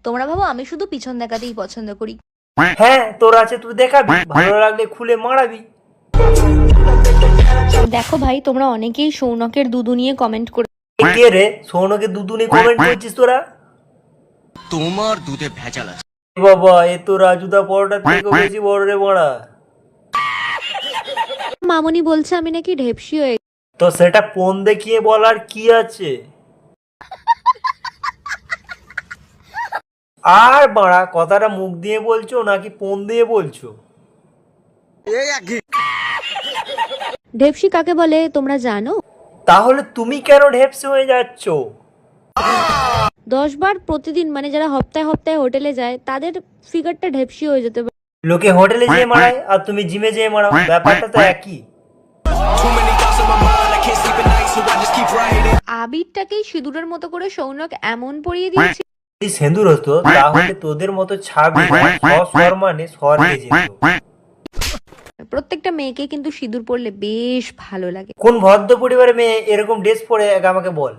তোমরা ভাবো আমি শুধু পিছন দেখাতেই পছন্দ করি। হ্যাঁ তোর আছে, তুই দেখাবি, ভালো লাগলে খুলে মারাবি। দেখো ভাই, তোমরা অনেকেই সৌনকের দুদু নিয়ে কমেন্ট করে। কে রে সৌনকে দুধু নিয়ে কমেন্ট করছিস তোরা? তোমার দুধে ভেজাল আছে। বাবা এ তো রাজুদা পরোটা থেকে বেশি বড় রে মারা। মামনি বলছে আমি নাকি ঢেপসি হয়ে। তো সেটা ফোন দেখিয়ে বলার কি আছে? আর বাড়া কথাটা মুখ দিয়ে বলছো নাকি ফোন দিয়ে বলছো? ঢেপসি কাকে বলে তোমরা জানো? তাহলে তুমি কেন ঢেপসে হয়ে যাচ্ছ? 10 বার প্রতিদিন, মানে যারা হপ্তাহে হপ্তাহে হোটেলে যায় তাদের ফিগারটা ঢেপসি হয়ে যেতে পারে। লোকে হোটেলে যেয়ে মারায় আর তুমি জিমে যেয়ে মারাও, ব্যাপারটা তো একই। আবিরটাকেই সিঁদুরের মতো করে সৌনক এমন পরিয়ে দিয়েছে। যদি সিঁদুর হতো তাহলে তোদের মতো ছাগল সসম্মানে স্বর্গে যেত। প্রত্যেকটা মেয়েকে কিন্তু সিঁদুর পরলে বেশ ভালো লাগে। কোন ভদ্র পরিবারের মেয়ে এরকম ড্রেস পরে আমাকে বল।